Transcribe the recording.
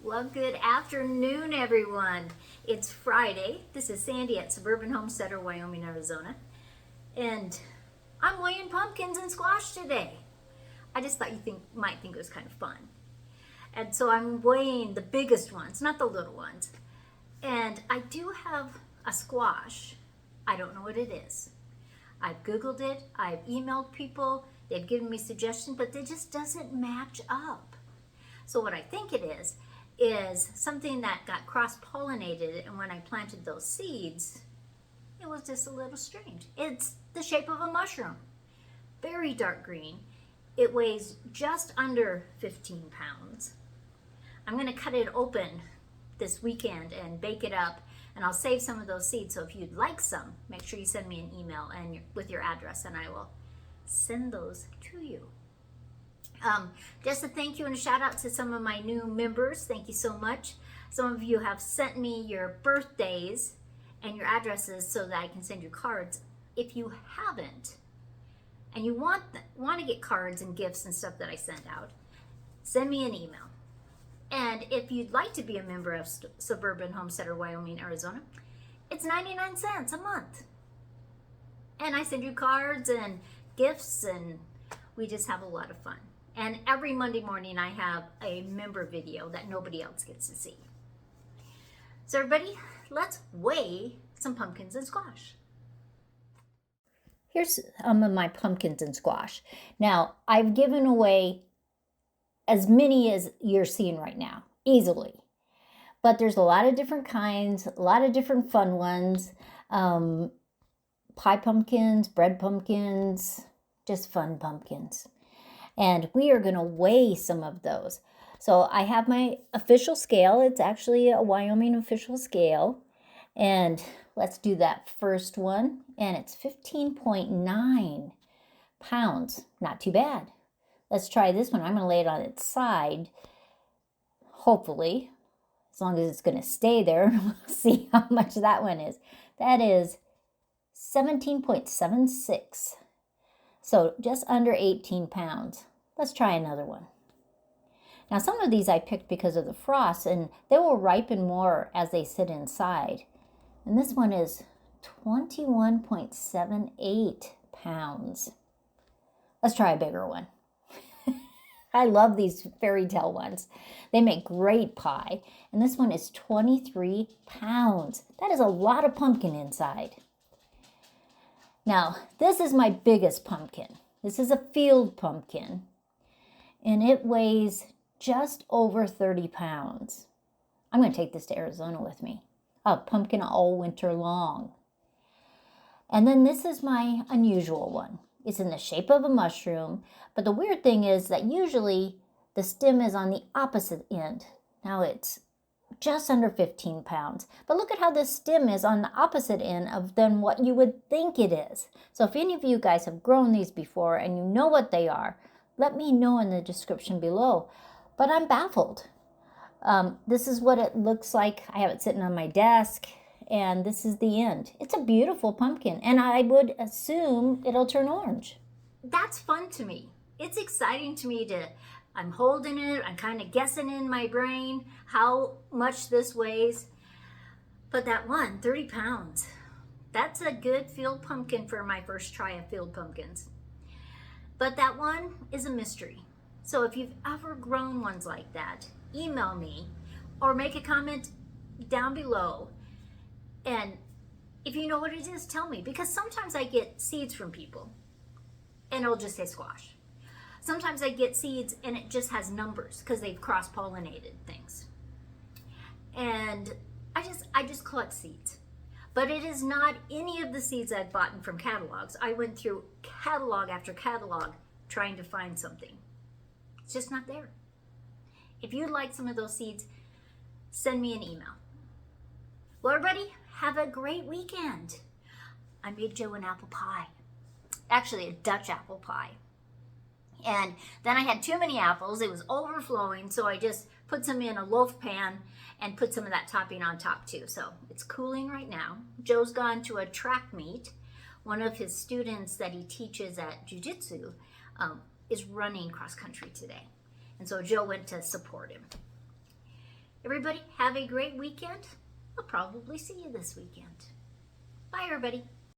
Well, good afternoon, everyone. It's Friday. This is Sandy at Suburban Homesteader, Wyoming, Arizona. And I'm weighing pumpkins and squash today. I just thought you might think it was kind of fun. And so I'm weighing the biggest ones, not the little ones. And I do have a squash. I don't know what it is. I've Googled it. I've emailed people. They've given me suggestions, but it just doesn't match up. So what I think it is something that got cross-pollinated, and when I planted those seeds, it was just a little strange. It's the shape of a mushroom, very dark green. It weighs just under 15 pounds. I'm going to cut it open this weekend and bake it up, and I'll save some of those seeds. So if you'd like some, make sure you send me an email and with your address, and I will send those to you. Just a thank you and a shout out to some of my new members. Thank you so much. Some of you have sent me your birthdays and your addresses so that I can send you cards. If you haven't, and you want to get cards and gifts and stuff that I send out, send me an email. And if you'd like to be a member of Suburban Homesteader Wyoming, Arizona, it's 99 cents a month. And I send you cards and gifts, and we just have a lot of fun. And every Monday morning I have a member video that nobody else gets to see. So everybody, let's weigh some pumpkins and squash. Here's some of my pumpkins and squash. Now, I've given away as many as you're seeing right now, easily. But there's a lot of different kinds, a lot of different fun ones. Pie pumpkins, bread pumpkins, just fun pumpkins. And we are going to weigh some of those. So I have my official scale. It's actually a Wyoming official scale. And let's do that first one. And it's 15.9 pounds. Not too bad. Let's try this one. I'm going to lay it on its side. Hopefully, as long as it's going to stay there. We'll see how much that one is. That is 17.76. So just under 18 pounds. Let's try another one. Now some of these I picked because of the frost, and they will ripen more as they sit inside. And this one is 21.78 pounds. Let's try a bigger one. I love these fairy tale ones. They make great pie. And this one is 23 pounds. That is a lot of pumpkin inside. Now, this is my biggest pumpkin. This is a field pumpkin, and it weighs just over 30 pounds. I'm going to take this to Arizona with me. A pumpkin all winter long. And then this is my unusual one. It's in the shape of a mushroom, but the weird thing is that usually the stem is on the opposite end. Now it's just under 15 pounds. But look at how this stem is on the opposite end than what you would think it is. So if any of you guys have grown these before and you know what they are, let me know in the description below. But I'm baffled. This is what it looks like. I have it sitting on my desk, and this is the end. It's a beautiful pumpkin, and I would assume it'll turn orange. That's fun to me. It's exciting to me I'm holding it, I'm kind of guessing in my brain how much this weighs. But that one, 30 pounds, that's a good field pumpkin for my first try of field pumpkins. But that one is a mystery. So if you've ever grown ones like that, email me or make a comment down below. And if you know what it is, tell me. Because sometimes I get seeds from people and it'll just say squash. Sometimes I get seeds and it just has numbers because they've cross-pollinated things. And I just collect seeds. But it is not any of the seeds I've bought from catalogs. I went through catalog after catalog trying to find something. It's just not there. If you'd like some of those seeds, send me an email. Well, everybody, have a great weekend. I made Joe an apple pie. Actually, a Dutch apple pie. And then I had too many apples. It was overflowing, so I just put some in a loaf pan and put some of that topping on top too. So it's cooling right now. Joe's gone to a track meet. One of his students that he teaches at jiu-jitsu is running cross country today. And so Joe went to support him. Everybody, have a great weekend. I'll probably see you this weekend. Bye, everybody.